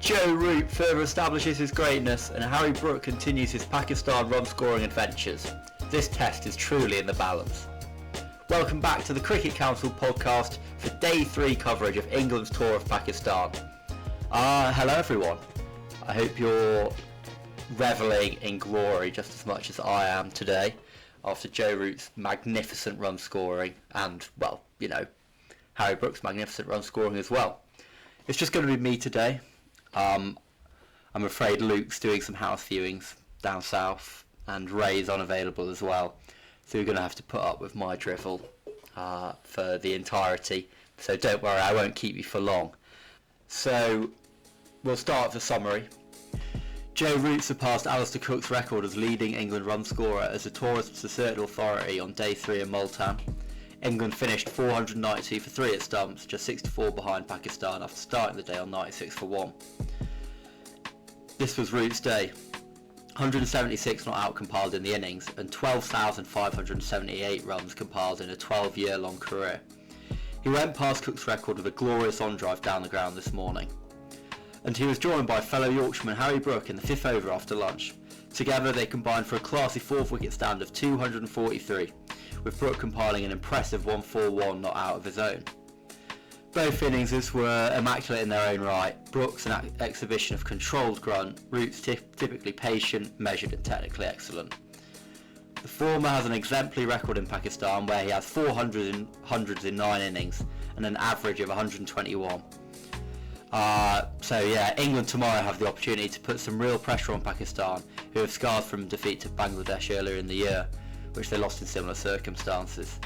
Joe Root further establishes his greatness and Harry Brook continues his Pakistan run-scoring adventures. This test is truly in the balance. Welcome back to the Cricket Council podcast for Day 3 coverage of England's tour of Pakistan. Hello everyone. I hope you're revelling in glory just as much as I am today after Joe Root's magnificent run scoring and, well, you know, Harry Brook's magnificent run scoring as well. It's just going to be me today. I'm afraid Luke's doing some house viewings down south and Ray's unavailable as well, so you're going to have to put up with my drivel for the entirety, so don't worry, I won't keep you for long. So we'll start with the summary. Joe Root surpassed Alaister Cook's record as leading England run scorer as the tourist asserted authority on Day 3 in Multan. England finished 492 for 3 at Stumps, just 64 behind Pakistan after starting the day on 96 for 1. This was Root's day. 176 not out compiled in the innings and 12,578 runs compiled in a 12-year-long career. He went past Cook's record with a glorious on-drive down the ground this morning. And he was joined by fellow Yorkshireman Harry Brook in the 5th over after lunch. Together they combined for a classy 4th wicket stand of 243, with Brooke compiling an impressive 141 not out of his own. Both innings were immaculate in their own right. Brooks an exhibition of controlled grunt, Root's typically patient, measured and technically excellent. The former has an exemplary record in Pakistan where he has 400s in 9 innings and an average of 121. So yeah, England tomorrow have the opportunity to put some real pressure on Pakistan, who have scarred from defeat to Bangladesh earlier in the year, which they lost in similar circumstances.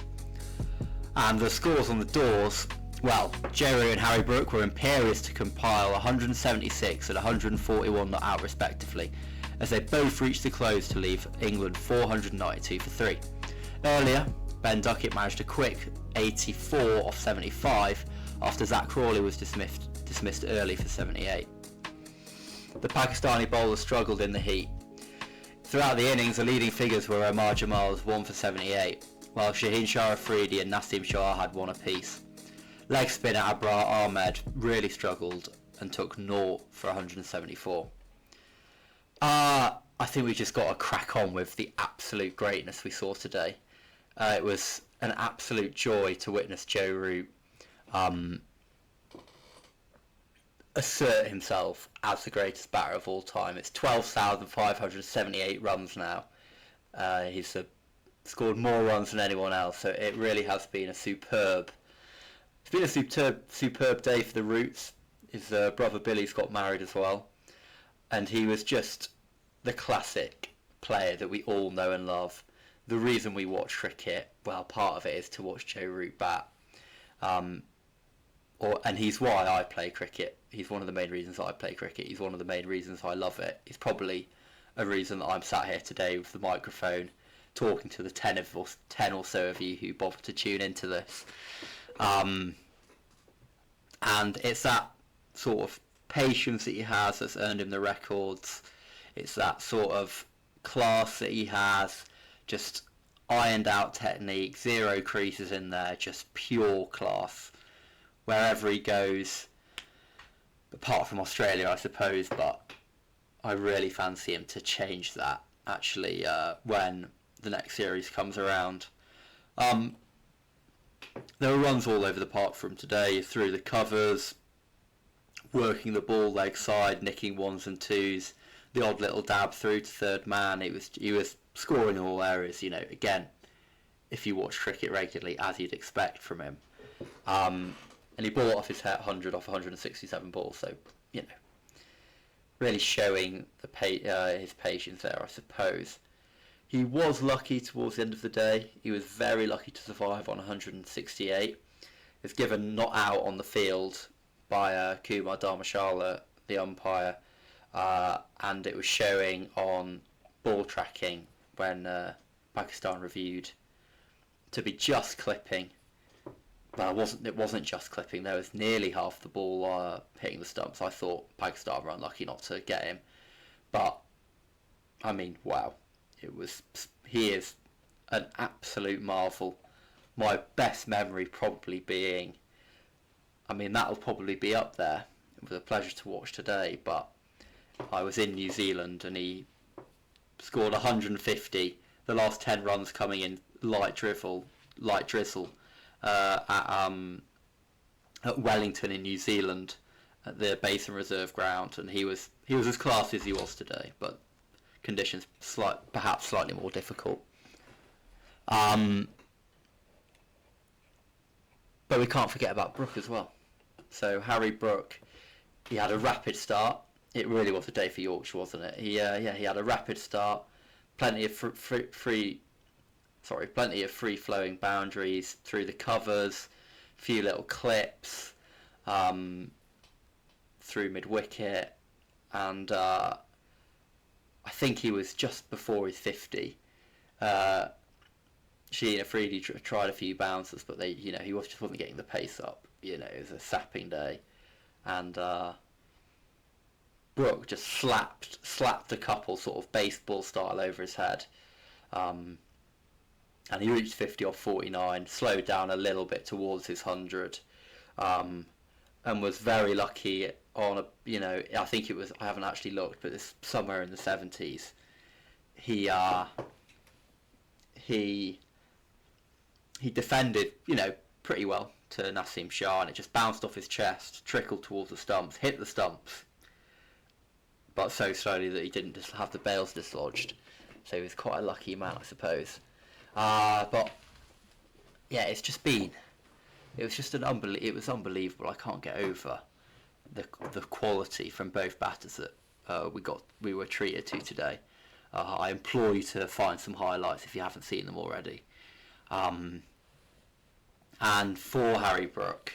And the scores on the doors, well, Joe Root and Harry Brook were imperious to compile 176 and 141 not out respectively, as they both reached the close to leave England 492 for 3. Earlier, Ben Duckett managed a quick 84 off 75 after Zach Crawley was dismissed early for 78. The Pakistani bowlers struggled in the heat. Throughout the innings, the leading figures were Omar Jamal's 1 for 78, while Shaheen Shah Afridi and Naseem Shah had 1 apiece. Leg spinner Abrar Ahmed really struggled and took 0 for 174. I think we just got to crack on with the absolute greatness we saw today. It was an absolute joy to witness Joe Root assert himself as the greatest batter of all time. It's 12,578 runs now. He's scored more runs than anyone else, so it really has been a superb day for the Roots. His brother Billy's got married as well, and he was just the classic player that we all know and love. The reason we watch cricket, well, part of it is to watch Joe Root bat, and he's why I play cricket. He's one of the main reasons I play cricket. He's one of the main reasons I love it. He's probably a reason that I'm sat here today with the microphone talking to the 10 or so of you who bothered to tune into this. And it's that sort of patience that he has that's earned him the records. It's that sort of class that he has, just ironed out technique, 0 creases in there, just pure class wherever he goes, apart from Australia I suppose, but I really fancy him to change that actually when the next series comes around. There were runs all over the park from today, through the covers, working the ball leg side, nicking 1s and 2s, the odd little dab through to third man. He was scoring in all areas, you know, again, if you watch cricket regularly, as you'd expect from him. And he bought off his 100 off 167 balls, so, you know, really showing his patience there, I suppose. He was lucky towards the end of the day. He was very lucky to survive on 168. He was given not out on the field by Kumar Dharmashala, the umpire, and it was showing on ball tracking when Pakistan reviewed to be just clipping. Well, it wasn't just clipping. There was nearly half the ball hitting the stumps. I thought Pakistan were unlucky not to get him, but I mean, wow, he is an absolute marvel. My best memory probably being, I mean, that'll probably be up there was a pleasure to watch today, but I was in New Zealand and he scored 150, the last 10 runs coming in light drizzle at Wellington in New Zealand at the Basin Reserve ground, and he was as classy as he was today, but conditions perhaps slightly more difficult. But we can't forget about Brooke as well. So Harry Brook, he had a rapid start. It really was a day for Yorkshire, wasn't it? He had a rapid start, plenty of free flowing boundaries through the covers, few little clips through mid wicket, and I think he was just before his 50. Sheena Afridi tried a few bounces, but he just wasn't getting the pace up. It was a sapping day, and Brooke just slapped a couple sort of baseball style over his head, and he reached 50 off 49, slowed down a little bit towards his 100, and was very lucky on a, I think it was, I haven't actually looked, but it's somewhere in the 70s. He defended, pretty well to Naseem Shah, and it just bounced off his chest, trickled towards the stumps, hit the stumps, but so slowly that he didn't just have the bails dislodged. So he was quite a lucky man, I suppose. But yeah, it was unbelievable. I can't get over the quality from both batters that we were treated to today. I implore you to find some highlights if you haven't seen them already. And for Harry Brook,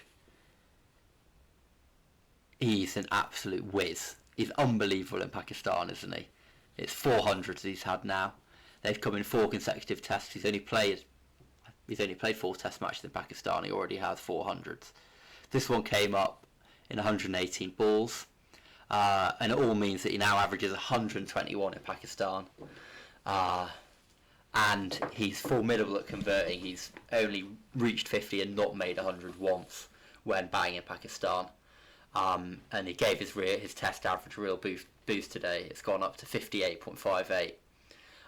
he's an absolute whiz. He's unbelievable in Pakistan, isn't he? It's 400s he's had now. They've come in 4 consecutive tests. He's only played 4 test matches in Pakistan. He already has 400s. This one came up in 118 balls, and it all means that he now averages 121 in Pakistan. And he's formidable at converting. He's only reached 50 and not made 100 once when batting in Pakistan. And he gave his test average a real boost today. It's gone up to 58.58,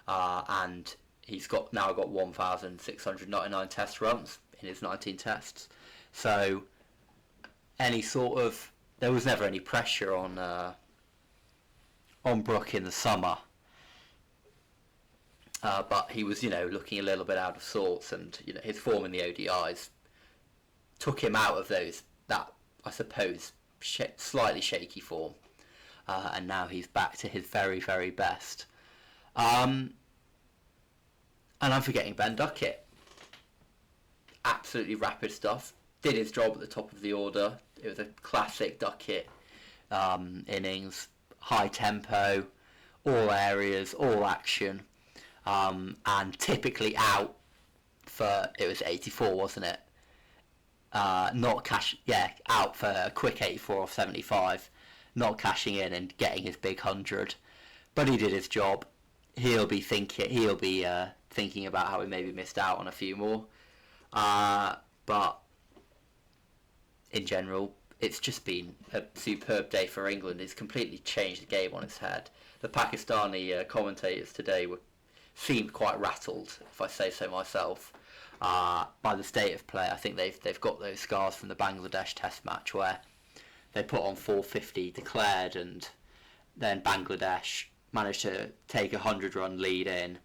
and he's now got 1,699 test runs in his 19 tests. So there was never any pressure on Brooke in the summer, but he was looking a little bit out of sorts, and his form in the ODIs took him out of that I suppose slightly shaky form, and now he's back to his very, very best. And I'm forgetting Ben Duckett. Absolutely rapid stuff. Did his job at the top of the order. It was a classic Duckett innings. High tempo, all areas, all action, and typically out for, it was 84, wasn't it? Out for a quick 84 off 75, not cashing in and getting his big 100. But he did his job. He'll be thinking about how he maybe missed out on a few more. But in general, it's just been a superb day for England. It's completely changed the game on its head. The Pakistani commentators today seemed quite rattled, if I say so myself, by the state of play. I think they've got those scars from the Bangladesh Test match where they put on 450 declared, and then Bangladesh managed to take a 100-run lead in,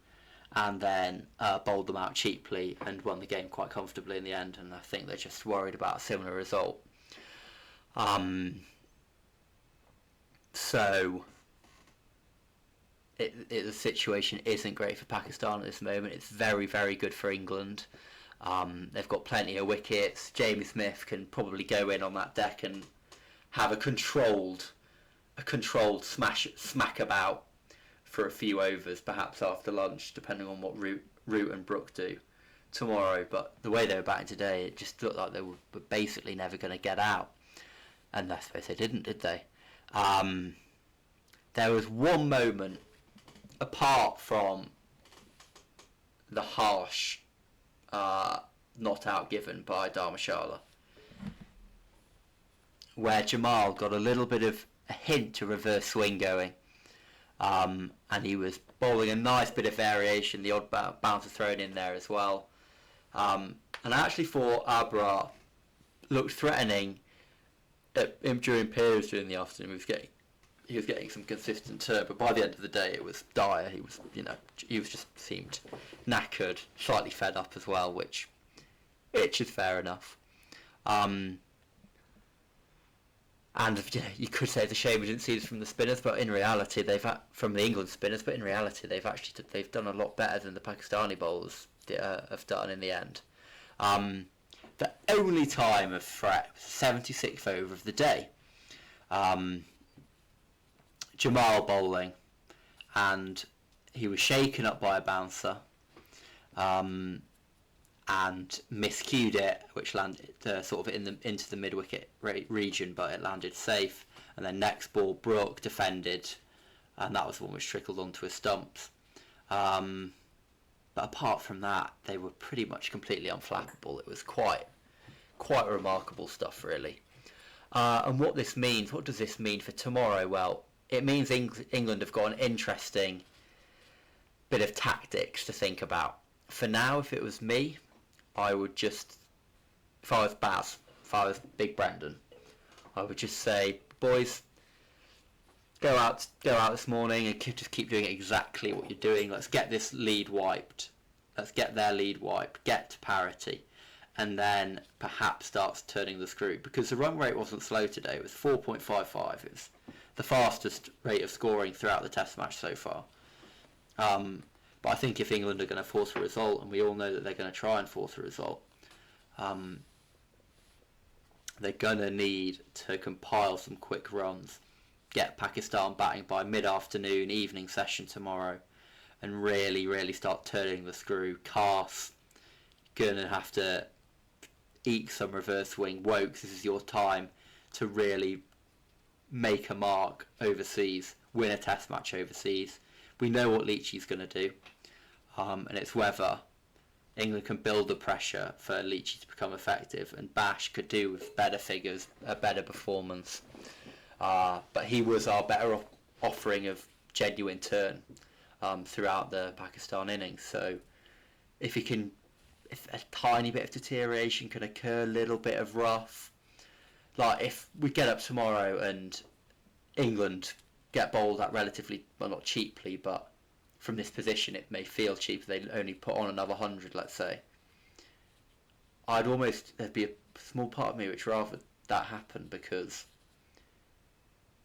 and then bowled them out cheaply and won the game quite comfortably in the end. And I think they're just worried about a similar result. So the situation isn't great for Pakistan at this moment. It's very, very good for England. They've got plenty of wickets. Jamie Smith can probably go in on that deck and have a controlled smack about for a few overs, perhaps after lunch, depending on what Root and Brooke do tomorrow. But the way they were batting today, it just looked like they were basically never going to get out. And I suppose they didn't, did they? There was one moment, apart from the harsh not out given by Dharmashala, where Jamal got a little bit of a hint to reverse swing going, and he was bowling a nice bit of variation, the odd bouncer thrown in there as well. And I actually thought Abra looked threatening during periods during the afternoon. He was getting some consistent turn, but by the end of the day it was dire. He was just seemed knackered, slightly fed up as well, which is fair enough. And you could say it's a shame we didn't see this from the spinners, but in reality from the England spinners. But in reality, they've done a lot better than the Pakistani bowlers have done in the end. The only time of threat was 76th over of the day. Jamal bowling, and he was shaken up by a bouncer, and miscued it, which landed sort of into the mid-wicket region, but it landed safe. And then next ball, Brooke defended, and that was the one which trickled onto his stumps. But apart from that, they were pretty much completely unflappable. It was quite remarkable stuff, really. And what does this mean for tomorrow? Well, it means England have got an interesting bit of tactics to think about. For now, if it was me, I would just, if I was Big Brendan, I would just say, boys, go out this morning and just keep doing exactly what you're doing. Let's get this lead wiped. Let's get their lead wiped. Get to parity, and then perhaps starts turning the screw, because the run rate wasn't slow today. It was 4.55. It was the fastest rate of scoring throughout the Test match so far. But I think if England are going to force a result, and we all know that they're going to try and force a result, they're going to need to compile some quick runs, get Pakistan batting by mid-afternoon, evening session tomorrow, and really start turning the screw. Cars going to have to eke some reverse swing. Wokes, this is your time to really make a mark overseas, win a Test match overseas. We know what Leachy's going to do. And it's whether England can build the pressure for Leachy to become effective, and Bash could do with better figures, a better performance. But he was our better offering of genuine turn throughout the Pakistan innings. So if a tiny bit of deterioration can occur, a little bit of rough, like if we get up tomorrow and England get bowled at relatively, well, not cheaply, but from this position it may feel cheap, they only put on another 100, let's say, there'd be a small part of me which rather that happen, because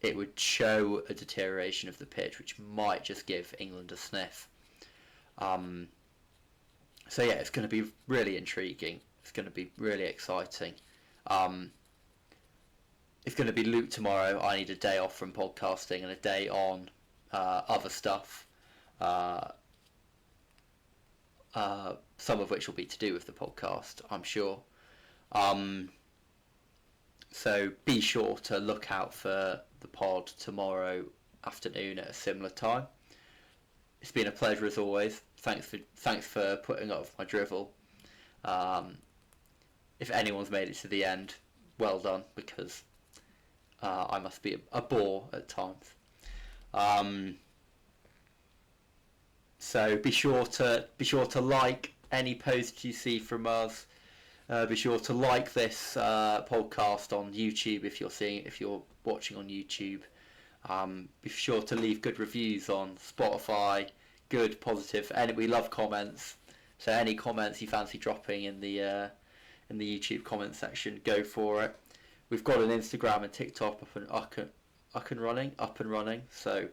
it would show a deterioration of the pitch which might just give England a sniff. So yeah, it's going to be really intriguing. It's going to be really exciting. It's going to be Luke tomorrow. I need a day off from podcasting and a day on other stuff. Some of which will be to do with the podcast, I'm sure. So be sure to look out for the pod tomorrow afternoon at a similar time. It's been a pleasure as always. Thanks for putting up with my drivel. If anyone's made it to the end, well done, because I must be a bore at times. So be sure to like any posts you see from us. Be sure to like this podcast on YouTube if you're watching on YouTube. Be sure to leave good reviews on Spotify. Good, positive, and we love comments. So any comments you fancy dropping in the YouTube comment section, go for it. We've got an Instagram and TikTok up and running. So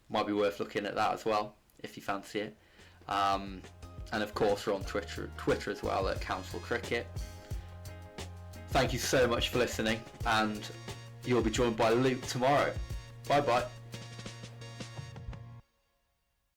might be worth looking at that as well if you fancy it. And of course we're on Twitter as well at Council Cricket. Thank you so much for listening, and you'll be joined by Luke tomorrow. Bye bye.